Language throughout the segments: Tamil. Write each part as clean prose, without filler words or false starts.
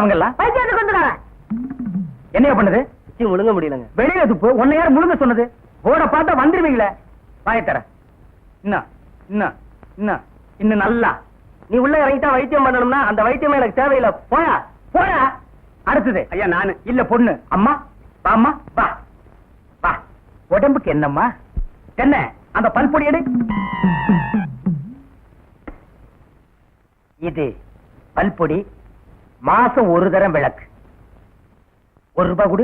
அவங்க எல்லாம்? பைத்தியத்துக்கு வந்துடுறேன். என்னைய பண்ணுது? முழுங்க முடியலங்க. வெளியில துப்பு. உன்னை யார் முழுங்க சொன்னது? போட பார்த்தா வந்துருவீங்களே. வாயத்தர. இன்னும் நல்லா. நீ உள்ள இறங்கிட்டா வைத்தியம் பண்ணணும்னா அந்த வைத்தியம் எனக்கு தேவையில்லை. போயா போயா. அடுத்தது ஐயா நானு இல்ல பொண்ணு. அம்மா வாம்மா வா வா. உடம்புக்கு என்னம்மா? என்ன அந்த பல்பொடி எடு. இது பல்பொடி. மாசம் ஒரு தரம் விளக்கு. ₹1 கொடு.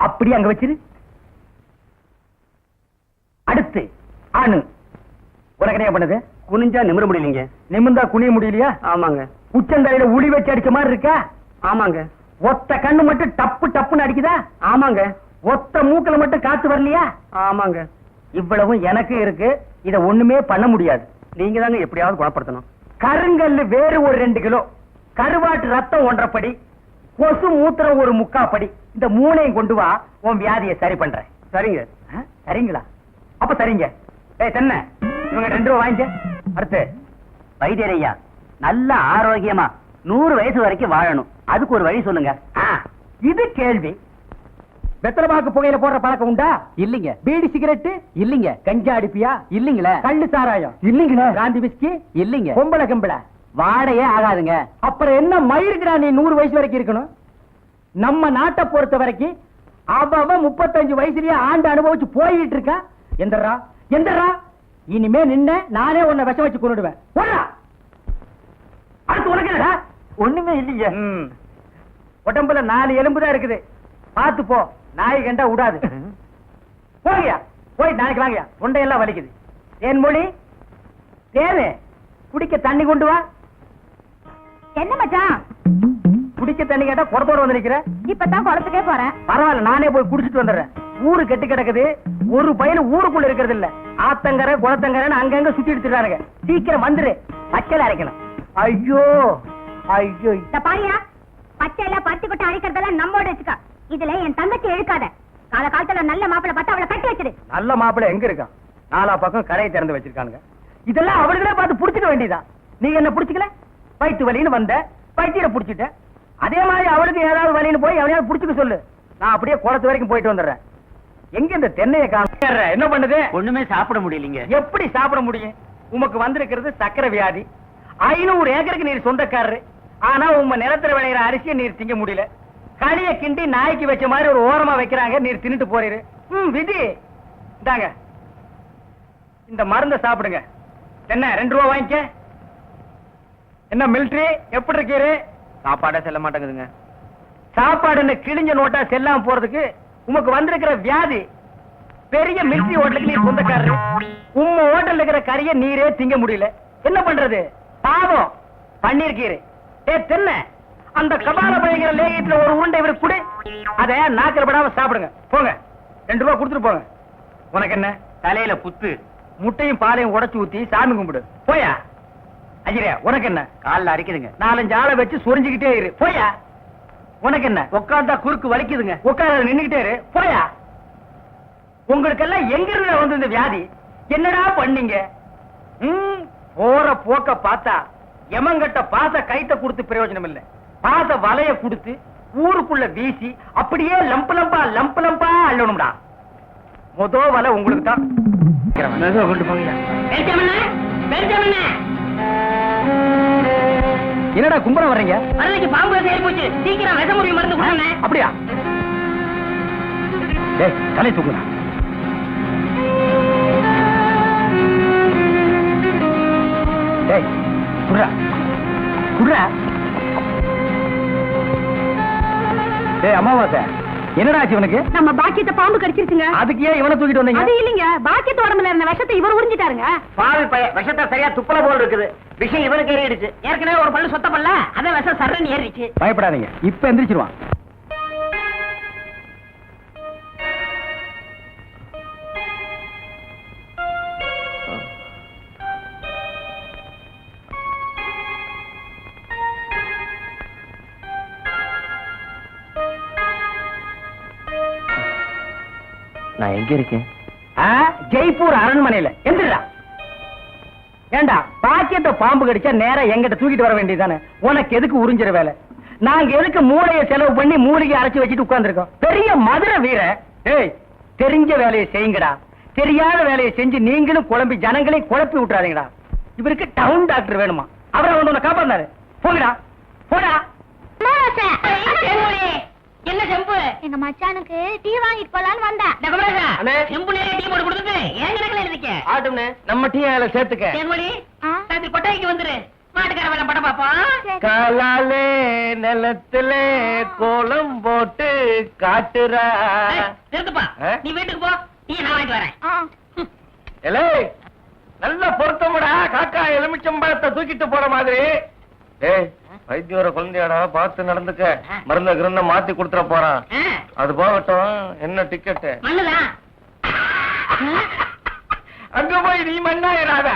அப்படி அங்க வச்சிரு. அடுத்து ஆணு. உனக்கு என்ன பண்ணுது? குனிஞ்சா நிமிர முடியலீங்க. நிமிர்ந்தா குனிய முடியலையா? ஆமாங்க. உச்சந்தலையில உளி வச்சு அடிச்ச மாதிரி இருக்கா? ஆமாங்க. ஒத்த கண்ணு மட்டும் டப்பு டப்புன்னு அடிக்குதா? ஆமாங்க. ஒத்த மூக்கல மட்டும் காத்து வரலையா? ஆமாங்க. இவ்வளவும் எனக்கு இருக்கு. இத ஒண்ணுமே பண்ண முடியாது. நீங்க தாங்க எப்படியாவது குணப்படுத்தணும். கருங்கல்லு வேறு ஒரு 2 கிலோ, கருவாட்டு ரத்தம் 1.5 படி, கொசு மூத்திரம் ஒரு 3/4 படி. இந்த 3ஐயும் கொண்டு வா. உன் வியாதியை சரி பண்றேன். சரிங்க. சரிங்களா? அப்ப சரிங்க. தென்ன இவங்க 2 ரூபா வாங்கிக்க. அடுத்து வைத்தியரையா நல்ல ஆரோக்கியமா 100 வயசு வரைக்கும் வாழணும். அதுக்கு ஒரு வழி சொல்லுங்க. இது கேள்வி. வெத்தலமாக்கு புகையில போடுற பழக்கம் உண்டா? இல்லீங்க. பீடி சிகரெட் இல்லீங்க. கஞ்சா அடிப்பியா? இல்லீங்களே. கள்ளு சாராயம் இல்லீங்களே. காந்தி பிஸ்கி இல்லீங்க. பொம்பளை கம்பளை வாடையே ஆகாதுங்க. அப்புறம் என்ன மயிருக்குடா நீ 100 வயசு வரைக்கும் இருக்கணும்? நம்ம நாட்டை பொறுத்த வரைக்கும் அவன் 35 வயசுலயே ஆண்டு அனுபவிச்சு போயிட்டு இருக்கா. எந்தரா எந்தரா. இனிமே நின்ன நானே உன்னை விஷம் வச்சு கொண்டுடுவேன். அடுத்து உனக்கு என்னடா? ஒண்ணுமே இல்லீங்க. உடம்புல 4 எலும்பு தான் இருக்குது. பார்த்து போ. நாய் கண்டா விடாது. போகியா போய் நாளைக்கு வாங்கயா. தொண்டையெல்லாம் வலிக்குது. என் மொழி தேவை. குடிக்க தண்ணி கொண்டு வா. என்ன மச்சான்? குடிக்க தண்ணி கேட்டா குடத்தோட வந்து நிக்கிற. இப்பதான் குளத்துக்கே போறேன். பரவாயில்ல, நானே போய் குடிச்சிட்டு வந்துடுறேன். ஊரு கெட்டு கிடக்குது. ஒரு பையன் ஊருக்குள்ள இருக்கிறது இல்ல. ஆத்தங்கரை குளத்தங்கரைன்னு அங்கங்க சுத்தி எடுத்துறானுங்க. சீக்கிரம் வந்துரு. பச்சையில அரைக்கணும். ஐயோ ஐயோ. பாரியா, பச்சையில பருத்தி கொட்டை அரைக்கிறதெல்லாம் நம்மோட வச்சுக்கா. இதுல என் தங்கச்சி இழுக்காத. கால காலத்துல நல்ல மாப்பிளை பார்த்து அவளை கட்டி வச்சிரு. நல்ல மாப்பிளை எங்க இருக்கான்? 4 பக்கம் கடையை திறந்து வச்சிருக்கானுங்க. இதெல்லாம் அவளுகளே பார்த்து புடிச்சுக்க வேண்டியதான். நீ என்ன புடிச்சுக்கல? வயிற்று வலின்னு வந்த, வயிற்ற புடிச்சிட்ட. அதே மாதிரி அவளுக்கு ஏதாவது வலின்னு போய் அவனையாவது புடிச்சுக்க சொல்லு. நான் அப்படியே குளத்து வரைக்கும் போயிட்டு வந்துடுறேன். எங்க இந்த தென்னையை காண? என்ன பண்ணுது? ஒண்ணுமே சாப்பிட முடியலீங்க. எப்படி சாப்பிட முடியும்? உமக்கு வந்திருக்கிறது சக்கரை வியாதி. 500 ஏக்கருக்கு நீர் சொந்தக்காரரு. ஆனா உங்க நிலத்துல விளையிற அரிசியை நீர் திங்க முடியல. களிய கிண்டி நாய்க்கு வச்ச மாதிரி ஒரு ஓரமா வைக்கிறாங்க. நீர் தின்னுட்டு போறீரு. விதி. இந்தாங்க இந்த மருந்த சாப்பிடுங்க. என்ன 2 ரூபா வாங்கிக்க. என்ன மிலிட்டரி எப்படி இருக்கீரு? சாப்பாடே செல்ல மாட்டேங்குதுங்க. சாப்பாடுன்னு கிழிஞ்ச நோட்டா செல்லாம போறதுக்கு உமக்கு வந்திருக்கிற வியாதி. பெரிய மிலிட்டரி ஹோட்டலுக்கு நீர் சொந்தக்காரரு. உம்ம ஹோட்டல்ல இருக்கிற கறிய நீரே திங்க முடியல. என்ன பண்றது? பாவம் பண்ணிருக்கீரு. தென்ன அந்த கபால பயங்கர லேகியத்துல ஒரு உருண்டை இவருக்கு குடு. அத நாக்கில படாம சாப்பிடுங்க. போங்க 2 ரூபா கொடுத்துட்டு போங்க. உனக்கு என்ன? தலையில புத்து. முட்டையும் பாலையும் உடைச்சு ஊத்தி சாமி கும்பிடு. போயா. அஜிரே உனக்கு என்ன? காலில் அரிக்குதுங்க. 4-5 ஆளை வச்சு சொரிஞ்சுக்கிட்டே இரு. போயா. உனக்கு என்ன? உட்கார்ந்தா குறுக்கு வலிக்குதுங்க. உட்கார நின்னுகிட்டே இரு. போயா. உங்களுக்கெல்லாம் எங்க இருந்து வந்து இந்த வியாதி? என்னடா பண்ணீங்க? போற போக்க பார்த்தா எமங்கட்ட பாச கைத்த கொடுத்து பிரயோஜனம் இல்ல. பாச வலைய கொடுத்து ஊருக்குள்ள வீசி அப்படியே லம்பு லம்பா அள்ளணும்டா. மொத வலை உங்களுக்கு தான். கொண்டு போங்க. என்னடா கும்பரம் வர்றீங்க? பாம்பு சேரி போச்சு. சீக்கிரம் விஷ முறிவு மருந்து கொடுங்க. அப்படியா? தலை தூக்குறா. குர்ரா குர்ரா. அமாவாசை என்னடா ஆச்சு இவனுக்கு? நம்ம பாக்கியத்தை பாம்பு கடிச்சிருச்சுங்க. அதுக்கு ஏன் இவனை தூக்கிட்டு வந்தீங்க? அது இல்லீங்க, பாக்கியத்து உடம்புல இருந்த விஷத்தை இவர் உறிஞ்சிட்டாருங்க. பாவி பைய விஷத்தை சரியா துப்பல போல் இருக்குது. விஷம் இவனுக்கு ஏறிடுச்சு. ஏற்கனவே ஒரு பல்லு சொத்த பல்ல, அத விஷம் சர்றன்னு ஏறிடுச்சு. பயப்படாதீங்க, இப்ப எந்திரிச்சிருவான். நான் எங்க இருக்கேன்? ஜெய்ப்பூர் அரண்மனையில. எந்திரா. ஏண்டா பாக்கியத்தை பாம்பு கடிச்சா நேரா எங்கிட்ட தூக்கிட்டு வர வேண்டியதானே? உனக்கு எதுக்கு உறிஞ்சிற வேலை? நாங்க எதுக்கு மூளையை செலவு பண்ணி மூலிகை அரைச்சு வச்சுட்டு உட்கார்ந்துருக்கோம்? பெரிய மதுரை வீர. ஏய், தெரிஞ்ச வேலையை செய்யுங்கடா. தெரியாத வேலையை செஞ்சு நீங்களும் குழம்பி ஜனங்களையும் குழப்பி விட்டுறாதீங்கடா. இவருக்கு டவுன் டாக்டர் வேணுமா? அவரை வந்து உன்னை காப்பாந்தாரு. போங்கடா, போடா. என்ன செம்பு? எங்க மச்சானுக்கு டீ வாங்கிட்டு போலான்னு வந்தேன். செம்பு டீ போட்டு கொடுத்துட்டு ஏன் கிடக்கல இருக்கே? ஆட்டும்னே, நம்ம டீ ஆல சேர்த்துக்க. கொட்டாய்க்கு வந்துரு. மாட்டுக்கார வேலை படம் பாப்போம். காலாலே நிலத்துல கோலம் போட்டு காட்டுறா. நிறுத்துப்பா, நீ வீட்டுக்கு போ. டீ நான் வாங்கிட்டு வரேன். எலே, நல்ல பொருத்தமுடா. காக்கா எலுமிச்சம்பழத்தை தூக்கிட்டு போற மாதிரி. ஏய், வைத்தியோர குழந்தையாடா, பார்த்து நடந்துக்க. மருந்த கிருந்த மாத்தி கொடுத்துட போறான். அது போகட்டும். என்ன டிக்கெட்டு? மண்ணுதான். அங்க போய் நீ மண்ணாயிராத.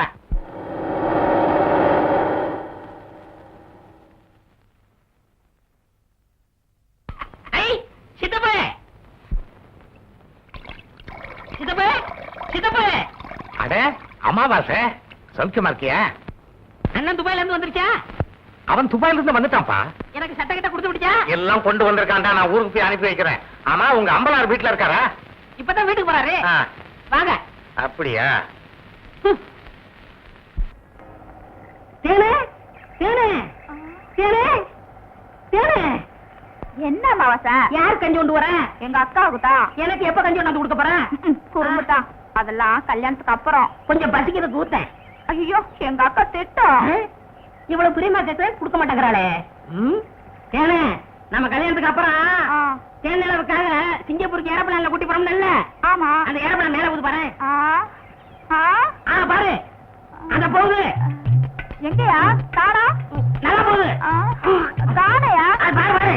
சித்தப்பு, சித்தப்பு, சித்தப்பு. அட அமாவாசை, சௌக்கியமா இருக்கியா? அண்ணன் துபாயில இருந்து வந்துருச்சா? அவன் துபாயில இருந்து வந்துட்டான்ப்பா. எனக்கு சட்டை கிட்ட கொடுத்து விட்டியா? எல்லாம் கொண்டு வந்திருக்கான்டா. நான் ஊருக்கு போய் அனுப்பி வைக்கிறேன். ஆமா, உங்க அம்பலார் வீட்டுல இருக்காரா? இப்பதான் வீட்டுக்கு போறாரு. வாங்க. அப்படியா? தேனே, தேனே, தேனே, தேனே. என்ன மாவாசா? யார் கஞ்சி கொண்டு வரேன்? எங்க அக்காவுக்கு தான். எனக்கு எப்ப கஞ்சி கொண்டு கொடுக்க போறேன்? குறும்புட்டா. அதெல்லாம் கல்யாணத்துக்கு அப்புறம். கொஞ்சம் பசிக்கிறது ஊத்தேன். ஐயோ, எங்க அக்கா திட்டம். இவ்வளவு பிரியமா கேட்க கொடுக்க மாட்டேங்கிறாளே. தேனே, நம்ம கல்யாணத்துக்கு அப்புறம் தேனிலவுக்காக சிங்கப்பூருக்கு ஏரோப்ளான்ல கூட்டி போறோம்ல? ஆமா. அந்த ஏரோப்ளான் மேல போகுது பாரு. பாரு, அங்க போகுது. எங்கயா? தானா? நல்லா போகுது. தானையா? பாரு பாரு,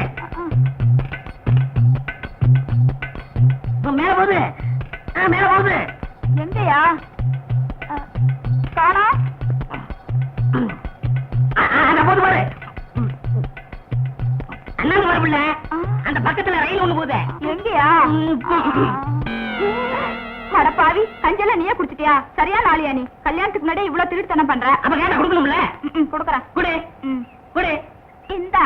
மேல போகுது. மேல போகுது. எங்கயா? தானா? அங்க போகுது பாரு. அண்ணாங்க வரவில்ல, அந்த பக்கத்துல ரயில் ஒண்ணு போகுது. எங்கயா? பாவி, கஞ்செல்லாம் நீயே குடிச்சிட்டியா? சரியா நாளியா நீ? கல்யாணத்துக்கு முன்னாடி இவ்வளவு திருட்டுத்தனம் பண்ற. அப்ப கேட்ட கொடுக்கணும்ல? கொடுக்கறேன். குடு குடு. இந்த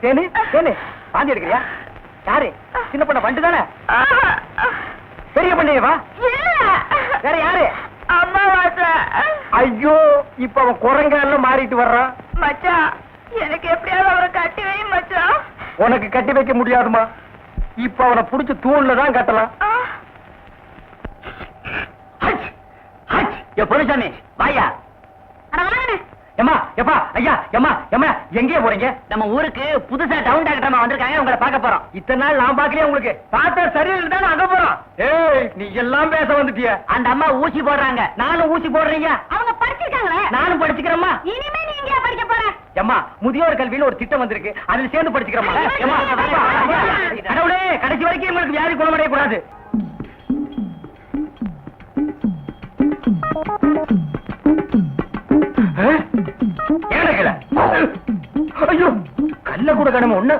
தேனு, தேனு, பாந்தி எடுக்கிறியா? யாரு? சின்ன பண்ண பண்டு தானே? பெரிய பண்ணையவா? வேற யாரு? அம்மாவாசை. ஐயோ, இப்ப அவன் குரங்கால மாறிட்டு வர்றான். மச்சான், எனக்கு எப்படியாவது அவரை கட்டி வை மச்சான். உனக்கு கட்டி வைக்க முடியாதுமா. இப்ப அவனை புடிச்சு தூண்ல தான் கட்டலாம். பொருசாமி வாயா. எம்மா, எப்பா, ஐயா, எம்மா, எம்மா, எங்கே போறீங்க? நம்ம ஊருக்கு புதுசா டவுன் டாக்டர் வந்திருக்காங்க. உங்களை பார்க்க போறோம். இத்தனை நாள் நான் பாக்கலையே. உங்களுக்கு பார்த்தா சரியில்லை தானே அங்க போறோம். ஏய், நீ எல்லாம் பேச வந்துட்டிய. அந்த அம்மா ஊசி போடுறாங்க. நானும் ஊசி போடுறீங்க. அவங்க படிச்சிருக்காங்களே. நானும் படிச்சுக்கிறேம்மா. இனிமே நீ எங்கயா படிக்க போற? எம்மா, முதியோர் கல்வின்னு ஒரு திட்டம் வந்திருக்கு. அதுல சேர்ந்து படிச்சுக்கிறோமா? கடவுளே, கடைசி வரைக்கும் உங்களுக்கு வியாதி குணமடைய கூடாது. ஐயோ, கல்ல கூட கடமை ஒண்ணு.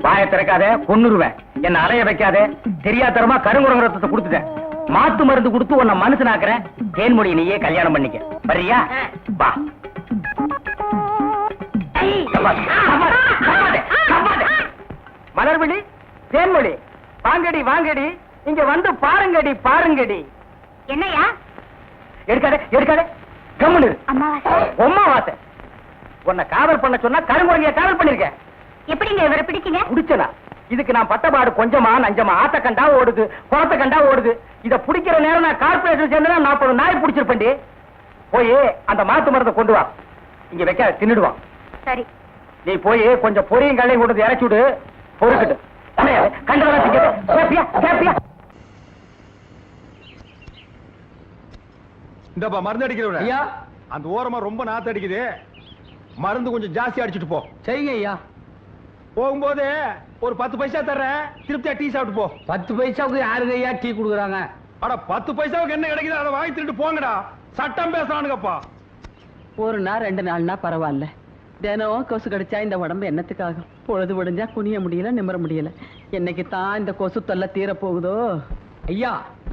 வாய திறக்காத, கொன்னுருவேன். என்ன அலைய வைக்காத. தெரியாதரமா கருங்குரங்க ரத்தத்தை கொடுத்துட்டேன். மாத்து மருந்து கொடுத்து உன்னை மனுஷனாக்குறேன். தேன்மொழி நீயே கல்யாணம் பண்ணிக்க. வர்றியா? வா. மலர்விழி, தேன்மொழி, வாங்கடி வாங்கடி, இங்க வந்து பாருங்கடி பாருங்கடி. என்னையா? எடுக்காதே எடுக்காதே, கம்முனு. அம்மாவாசை. உன்னை காதல் பண்ண சொன்னா கருங்குரங்கிய காதல் பண்ணிருக்க. எப்படிங்க இவரை பிடிச்சீங்க? பிடிச்சனா? இதுக்கு நான் பட்டபாடு கொஞ்சமா நஞ்சமா. ஆத்த கண்டா ஓடுது, குளத்த கண்டா ஓடுது. இத பிடிக்கிற நேரம் நான் கார்பரேஷன் சேர்ந்தா 40 நாய் பிடிச்சிருப்பேன்டி. போய் அந்த மாத்து மருந்தை கொண்டு வா. இங்க வைக்க தின்னுடுவான். சரி. நீ போய் கொஞ்சம் பொரியும் கல்லையும் கொண்டு இறச்சி விடு. பொறுக்கிட்டு கண்டதெல்லாம் கேப்பியா கேப்பியா. இந்தப்பா மருந்து அடிக்கிறவன. ஐயா, அந்த ஓரமா ரொம்ப நாத்து அடிக்குது. மருந்து கொஞ்சம் ஜாஸ்தி அடிச்சிட்டு போ. சரிங்க ஐயா. போகும்போது ஒரு 10 பைசா தர்றேன், திருப்தியா டீ சாப்பிட்டு போ. 10 பைசாவுக்கு யாருங்க ஐயா டீ குடுக்குறாங்க? அட 10 பைசாவுக்கு என்ன கிடைக்குது அதை வாங்கி திருட்டு போங்கடா. சட்டம் பேசுறானுங்கப்பா. ஒரு நாள் 2 நாள்னா பரவாயில்ல. தினம் கொசு கடிச்சா இந்த உடம்பு என்னத்துக்காகும்? பொழுது விடிஞ்சா குனிய முடியல, நிமிர முடியல. என்னைக்கு தான் இந்த கொசு தொல்லை தீர போகுதோ? ஐயா,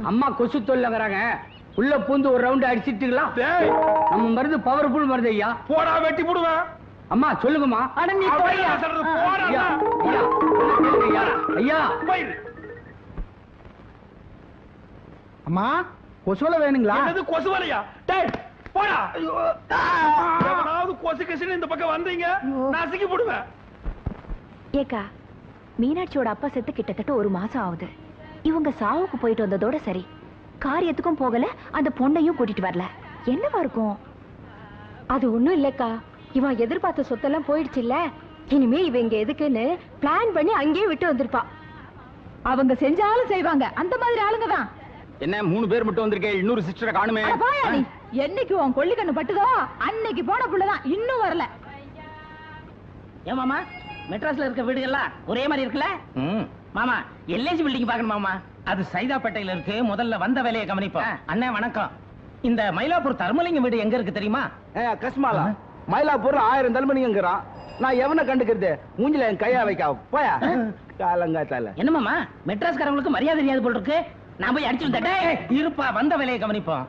அம்மா கொசு தொல்லைங்கிறாங்க. உள்ள பூந்து ஒரு ரவுண்ட் அடிச்சிட்டுங்களா? டேய், நம்ம மருந்து பவர்ஃபுல் மருந்து ஐயா. போடா வெட்டி போடுவேன். அம்மா சொல்லுங்கம்மா. அட நீ போய்யா. போடா. ஐயா, ஐயா, ஐயா, ஐயா. போயிரு. அம்மா கொசுவலை வேணுங்களா? என்னது கொசு வலையா? டேய் போடா. எவனாவது கொசு கிசுன்னு இந்த பக்கம் வந்தீங்க நசுக்கி போடுவேன். ஏக்கா, மீனாட்சியோட அப்பா செத்து கிட்டத்தட்ட 1 மாசம் ஆகுது. இவங்க சாவுக்கு போயிட்டு வந்ததோட சரி, காரியத்துக்கும் போகல, அந்த பொண்ணையும் கூட்டிட்டு வரல. என்னவா இருக்கும்? அது ஒண்ணும் இல்லக்கா, இவன் எதிர்பார்த்த சொத்தெல்லாம் போயிடுச்சு இல்ல. இனிமே இவ இங்க எதுக்குன்னு பிளான் பண்ணி அங்கேயே விட்டு வந்திருப்பா. அவங்க செஞ்சாலும் செய்வாங்க, அந்த மாதிரி ஆளுங்க தான். என்ன 3 பேர் மட்டும் வந்திருக்கேன், இன்னொரு சிஸ்டரை காணுமே. என்னைக்கு உன் கொள்ளி கண்ணு பட்டுதோ அன்னைக்கு போன புள்ளதான் இன்னும் வரல. ஏன் மாமா, மெட்ராஸ்ல இருக்க வீடுகள்லாம் ஒரே மாதிரி இருக்குல்ல? மாமா, எல்ஐசி பில்டிங் பாக்கணும் மாமா. அது சைதாப்பேட்டையில இருக்கு. முதல்ல வந்த வேலையை கவனிப்போம். அண்ணே வணக்கம். இந்த மயிலாப்பூர் தர்மலிங்கம் வீடு எங்க இருக்கு தெரியுமா? கஸ்மாலா மயிலாப்பூர்ல 1000 தல்மணிங்கிறான். நான் எவனை கண்டுக்கிறது? மூஞ்சில என் கையா வைக்க போயா காலங்காத்தால. என்ன மாமா, மெட்ராஸ்காரங்களுக்கு மரியாதை தெரியாது போல் இருக்கு. நான் போய் அடிச்சு வந்துட்டேன். இருப்பா, வந்த வேலையை கவனிப்போம்.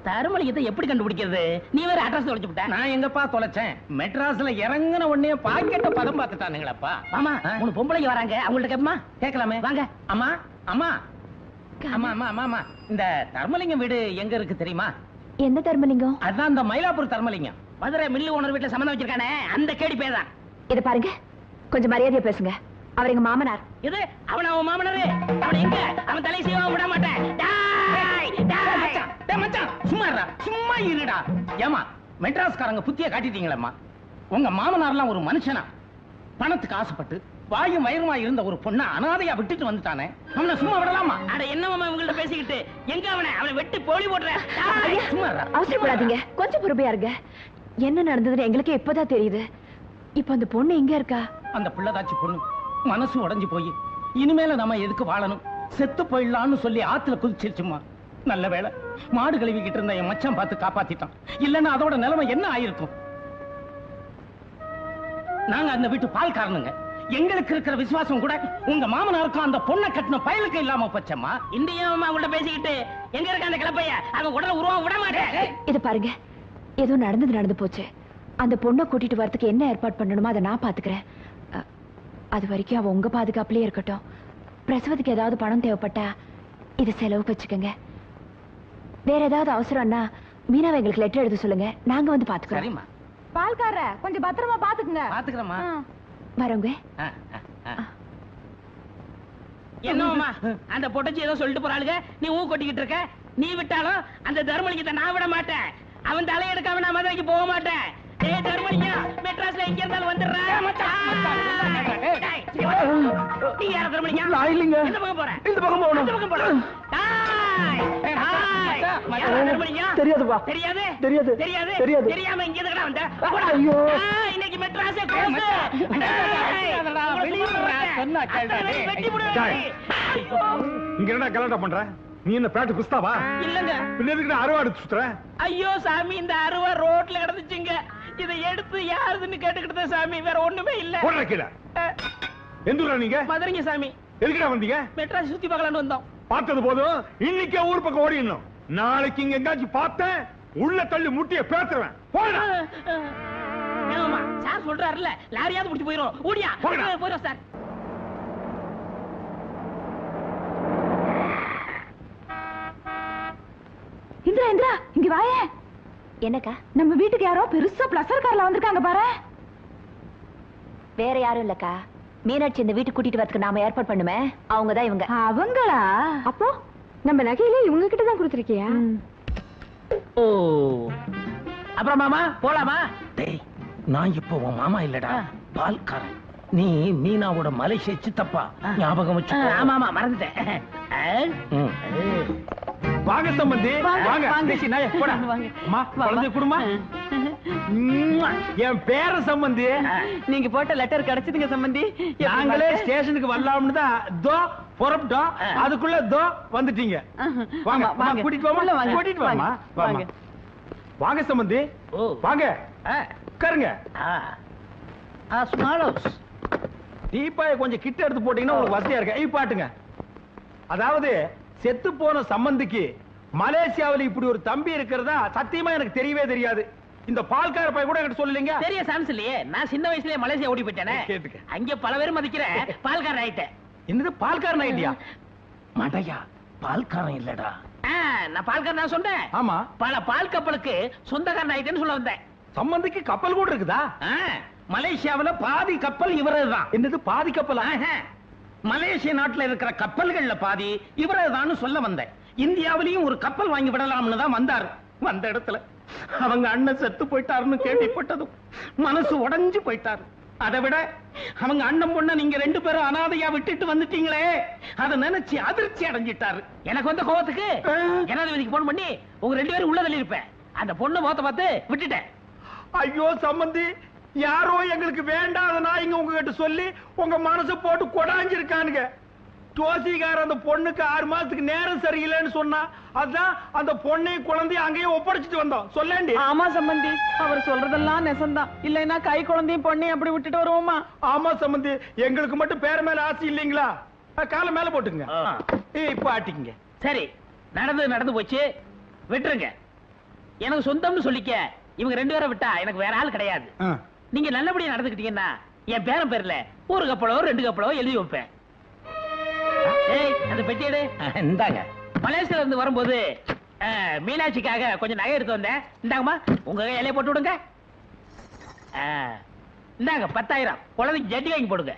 தருமலிங்கத்தை எப்படி கண்டுபிடிக்கிறது? நீ வேற அட்ரஸ் தொலைச்சு விட்ட. நான் எங்கப்பா தொலைச்சேன்? மெட்ராஸ்ல இறங்குன உடனே பாக்கெட்ட பதம் பார்த்துட்டானுங்களப்பா. மாமா, 3 பொம்பளைங்க வராங்க, அவங்கள்ட்ட கேப்பமா? கேட்கலாமே, வாங்க. அம்மா அம்மா அம்மா அம்மா அம்மா அம்மா, இந்த தர்மலிங்கம் வீடு எங்க இருக்கு தெரியுமா? என்ன தர்மலிங்கம்? அதான் இந்த மயிலாப்பூர் தர்மலிங்கம். மதுரை மில்லு ஓனர் வீட்டுல சம்மந்தம் வச்சிருக்கானே, அந்த கேடி பேதான். இத பாருங்க, கொஞ்சம் மரியாதையா பேசுங்க. அவர் எங்க மாமனார். இது அவன் மாமனாரு. அவன் எங்க? அவன் தலை செய்வான், விட மாட்டேன். மச்சான் சும்மா இருடா, சும்மா இருடா. ஏமா, மெட்ராஸ்காரங்க புத்திய காட்டிட்டீங்களம்மா. உங்க மாமனார்லாம் ஒரு மனுஷனா? பணத்துக்கு ஆசைப்பட்டு வாயும் வயிறுமா இருந்த ஒரு பொண்ணை அனாதையா விட்டுட்டு வந்துட்டானே, அவனை சும்மா விடலாமா? அட என்ன மாமா உங்கள்ட்ட பேசிக்கிட்டு, எங்க அவனை வெட்டி போலி போடுற. சும்மா இருடா. அவசரப்படாதீங்க, கொஞ்சம் பொறுமையா இருங்க. என்ன நடந்ததுன்னு எங்களுக்கு இப்பதான் தெரியுது. இப்ப அந்த பொண்ணு எங்க இருக்கா? அந்த பிள்ளைதாச்சி பொண்ணு மனசு உடைஞ்சு போய் இனிமேல நம்ம எதுக்கு வாழணும், செத்து போயிடலாம்னு சொல்லி ஆத்துல குதிச்சிருச்சுமா. நல்ல வேளை மாடு கழுவிக்கிட்டு இருந்த என் மச்சான் பார்த்து காப்பாத்திட்டான். இல்லன்னா அதோட நிலைமை என்ன ஆயிருக்கும்? நாங்க அந்த வீட்டு பால்காரனுங்க. எங்களுக்கு இருக்கிற விசுவாசம் கூட உங்க மாமனாருக்கும் அந்த பொண்ணை கட்டின பயலுக்கு இல்லாம போச்சம்மா. இந்தியா உங்கள்ட்ட பேசிக்கிட்டு எங்க இருக்க அந்த கிளப்பைய அவன் உடனே உருவம் விட மாட்டேன். இத பாருங்க, ஏதோ நடந்து போச்சு. அந்த பொண்ணை கூட்டிட்டு வரதுக்கு என்ன ஏற்பாடு பண்ணணுமோ அதை நான் பாத்துக்கிறேன். அது வரைக்கும் அவ உங்க பாதுகாப்புலயே இருக்கட்டும். பிரசவத்துக்கு ஏதாவது பணம் தேவைப்பட்டா இது செலவுக்கு வச்சுக்கோங்க. வேற ஏதாவது அவசரம்னா மீனாவை எங்களுக்கு லெட்டர் எழுத சொல்லுங்க, நாங்க வந்து பாத்துக்கிறோம். சரிம்மா. பால்கார கொஞ்சம் பத்திரமா பாத்துக்குங்க. பாத்துக்கிறோமா. வரவங்க. என்னம்மா, அந்த பொட்டச்சி ஏதோ சொல்லிட்டு போறாளுங்க, நீ ஊ கொட்டிக்கிட்டு இருக்க. நீ விட்டாலும் அந்த தர்மலிங்கத்தை நான் விட மாட்டேன். அவன் தலையெடுக்காம நான் மதுரைக்கு போக மாட்டேன். ஏய் தர்மலிங்கம், மெட்ராஸ்ல எங்க இருந்தாலும் வந்துடுறேன். நீ யார தர்மலிங்கம்? நான் இல்லைங்க. இந்த பக்கம் போறேன். இந்த பக்கம் போகணும். இந்த பக்கம் போறேன். தெரியாதுப்பா. தெரியாது? தெரியாது. தெரியாது? தெரியாது. தெரியாம இங்க எதுக்குடா வந்த? ஐயோ, இன்னைக்கு மெட்ராஸே க்ளோஸ். இங்க என்ன கலாட்டா பண்ற? நீ என்ன பேட்டு குஸ்தாவா? இல்லங்க. பின்ன எதுக்கு அறுவாடு சுத்துற? ஐயோ சாமி, இந்த அருவா ரோட்ல கிடந்துச்சுங்க. இதை எடுத்து யாருதுன்னு கேட்டுக்கிட்டு சாமி, வேற ஒண்ணுமே இல்ல. போடுற கீழே. எந்த ஊரா நீங்க? மதுரைங்க சாமி. எதுக்குடா வந்தீங்க? மெட்ராஸ் சுத்தி பார்க்கலான்னு வந்தோம். பார்த்தது போதும், இன்னைக்கே ஊர் பக்கம் ஓடிடணும். நாளைக்கு இங்க எங்காச்சும் பார்த்தேன், உள்ள தள்ளி முட்டிய பேத்துருவேன். போடா. ஏமாமா, சார் சொல்றாருல்ல, லாரியாவது முடிச்சு போயிரும். ஓடியா போயிரும் சார். இந்திரா இந்திரா, இங்க வாயே. என்னக்கா? நம்ம வீட்டுக்கு யாரோ பெருசா பிளஸர் கார்ல வந்திருக்காங்க பாரு. வேற யாரும் இல்லக்கா, மீனாட்சி இந்த வீட்டுக்கு கூட்டிட்டு வரதுக்கு நாம ஏற்பாடு பண்ணுமே, அவங்கதான் இவங்க. அவங்களா? அப்போ நம்ம நகையில இவங்க கிட்ட தான் கொடுத்திருக்கியா? ஓ, அப்புறம் மாமா போலாமா? டேய், நான் இப்போ உன் மாமா இல்லடா, பால்காரன். நீ மீனாவோட மலேசியா சித்தப்பா, ஞாபகம் வச்சு. ஆமா ஆமா, மறந்துட்டேன். வாங்க சம்பந்தி வாங்க வாங்க. தேசி நாயே, போடா. வாங்க. அம்மா, குழந்தை குடுமா என் பேர சம்பந்தி. நீங்க போட்ட லெட்டர் கிடைச்சதுங்க சம்பந்தி. நாங்களே ஸ்டேஷனுக்கு வரலாம்னு தான் தோ புறப்பட்டோம். அதுக்குள்ள தோ வந்துட்டீங்க. வாங்க ஆமா, வாங்க. கூட்டிட்டு வாமா, உள்ள வாங்க. கூட்டிட்டு வாமா. வாங்க. வாங்க வாங்க சம்பந்தி ஓ. வாங்க ஆ. உட்காருங்க. Small house. டீப்பாய கொஞ்சம் கிட்ட எடுத்து போட்டீங்கன்னா உங்களுக்கு வசதியா இருக்கு. ஐ பாட்டுங்க. அதாவது செத்து போன சம்பந்திக்கு மலேசியாவில் இப்படி ஒரு தம்பி இருக்கிறதா சத்தியமா எனக்கு தெரியவே தெரியாது. இந்த பால்கார பையன் கூட எனக்கு சொல்லலீங்க. தெரிய சான்ஸ் இல்லையே. நான் சின்ன வயசுலயே மலேசியா ஓடி போயிட்டேனே. கேட்டுக்க. அங்க பல பேர் மதிக்கிற பால்காரன் ஆயிட்டேன். என்னது பால்காரன் ஐடியா? மடையா, பால்காரன் இல்லடா. நான் பால்காரன் நான் சொன்னேன். ஆமா, பல பால் கப்பலுக்கு சொந்தக்காரன் ஆயிட்டேன்னு சொல்ல வந்தேன். சம்பந்திக்கு கப்பல் கூட இருக்குதா? மலேசியாவுல பாதி கப்பல் இவரதுதான். என்னது பாதி கப்பலா? மலேசிய நாட்டுல இருக்கிற கப்பல்கள்ல பாதி இவரதுதான் சொல்ல வந்தேன். இந்தியாவிலையும் ஒரு கப்பல் வாங்கி விடலாம்னு தான் வந்தாரு. வந்த இடத்துல அவங்க அண்ணன் செத்து போயிட்டாருன்னு கேள்விப்பட்டதும் மனசு உடைஞ்சு போயிட்டாரு. அதை விட அவங்க அண்ணன் பொண்ண நீங்க 2 பேரும் அனாதையா விட்டுட்டு வந்துட்டீங்களே, அதை நினைச்சு அதிர்ச்சி அடைஞ்சிட்டாரு. எனக்கு வந்த கோவத்துக்கு ஜனாதிபதிக்கு போன் பண்ணி உங்க 2 பேரும் உள்ள தள்ளி இருப்பேன். அந்த பொண்ணு முகத்தை பார்த்து விட்டுட்டேன். ஐயோ சம்பந்தி, யாரோ எங்களுக்கு வேண்டாத நாய்ங்க உங்ககிட்ட சொல்லி உங்க மனசை போட்டு கொடாஞ்சிருக்கானுங்க. ஜோசிகார அந்த பொண்ணுக்கு 6 மாசத்துக்கு நேரம் சரியில்லைன்னு சொன்னா, அதான் அந்த பொண்ணையும் குழந்தையும் அங்கேயே ஒப்படைச்சிட்டு வந்தோம். சொல்லேண்டி. ஆமா சம்பந்தி, அவர் சொல்றதெல்லாம் நெசந்தான். இல்லைன்னா கை குழந்தையும் பொண்ணையும் அப்படி விட்டுட்டு வருவோமா? ஆமா சம்பந்தி, எங்களுக்கு மட்டும் பேர மேல ஆசை இல்லீங்களா? காலை மேல போட்டுங்க. இப்ப ஆட்டிங்க. சரி, நடந்து போச்சு, விட்டுருங்க. எனக்கு சொந்தம்னு சொல்லிக்க இவங்க 2 பேரை விட்டா எனக்கு வேற ஆள் கிடையாது. நீங்க நல்லபடியா நடந்துக்கிட்டீங்கன்னா என் பேரன் பேர்ல 1 கப்பலோ 2 கப்பலோ எழுதி வைப்பேன். ஏய், அந்த பெட்டி எடு. இந்தாங்க. மலேசியால இருந்து வரும்போது மீனாட்சிக்காக கொஞ்சம் நகை எடுத்து வந்தேன். இந்தாங்கம்மா, உங்க இலைய போட்டு விடுங்க. இந்தாங்க 10,000. குழந்தைக்கு ஜட்டி வாங்கி போடுங்க.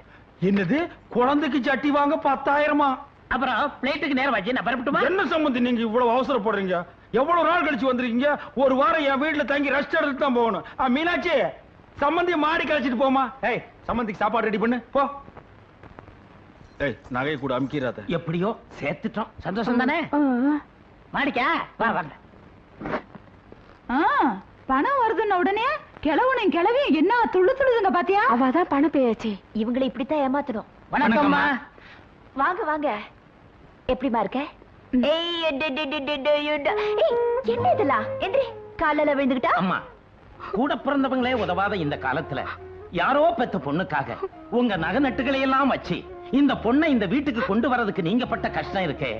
என்னது, குழந்தைக்கு சட்டி வாங்க 10,000? அப்புறம் பிளேட்டுக்கு நேரம் வச்சு நான் பரப்பிட்டுமா? என்ன சம்பந்தி நீங்க இவ்வளவு அவசரப்படுறீங்க? எவ்வளவு நாள் கழிச்சு வந்திருக்கீங்க? ஒரு வாரம் என் வீட்டுல தங்கி ரெஸ்ட் எடுத்து தான் போகணும். மீனாட்சி, சம்பந்திய மாடி கழிச்சிட்டு போமா. ஏய், சம்பந்திக்கு சாப்பாடு ரெடி பண்ணு போ. ஏய், நகை கூட அமுக்கிறாத. எப்படியோ சேர்த்துட்டோம். சந்தோஷம் தானே? மாடிக்கா வா வாங்க. பணம் வருதுன்னு உடனே கிழவனும் கிழவியும் என்ன துள்ளுதுங்க பாத்தியா? அவதான் பணம் பேயாச்சு. இவங்களை இப்படித்தான் ஏமாத்தணும். வணக்கம்மா. வாங்க வாங்க. எப்படிமா இருக்க? என்ன இதெல்லாம்? எந்திரி, காலையில விழுந்துகிட்டா? அம்மா, கூட பிறந்தவங்களே உதவாத இந்த காலத்துல யாரோ பெத்த பொண்ணுக்காக உங்க நகை நட்டுகளை எல்லாம் வச்சு இந்த பொண்ணை இந்த வீட்டுக்கு கொண்டு வரதுக்கு நீங்க பட்ட கஷ்டம் இருக்கே,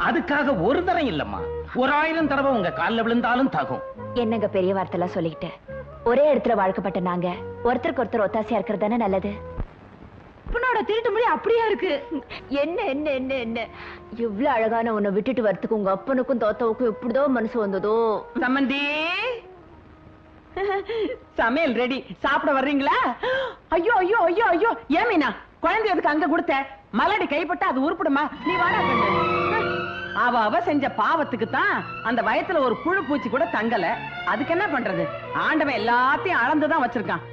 அதுக்காக ஒரு தரம் இல்லம்மா, 1000 தடவை உங்க கால்ல விழுந்தாலும் தாகும். என்னங்க பெரிய வார்த்தை சொல்லிக்கிட்டு? ஒரே இடத்துல வாழ்க்கப்பட்ட நாங்க ஒருத்தருக்கு ஒருத்தர் ஒத்தாசையா இருக்கிறது தானே நல்லது. அப்பனோட திருட்டு மொழி அப்படியா இருக்கு? என்ன என்ன என்ன என்ன இவ்வளவு அழகான உன்னை விட்டுட்டு வரதுக்கு உங்க அப்பனுக்கும் தோத்தவுக்கும் எப்படிதோ மனசு வந்ததோ. சம்பந்தி, சமையல் ரெடி. சாப்பிட வர்றீங்களா? ஐயோ ஐயோ ஐயோ ஐயோ, ஏன் மீனா குழந்தை எதுக்கு அங்க கொடுத்த? மலடி கைப்பட்டா அது உருப்பிடுமா? நீ வாடா கண்ணு. அவ செஞ்ச பாவத்துக்கு தான் அந்த வயத்துல ஒரு புழு பூச்சி கூட தங்கல. அதுக்கு என்ன பண்றது? ஆண்டவன் எல்லாத்தையும் அளந்துதான் வச்சிருக்கான்.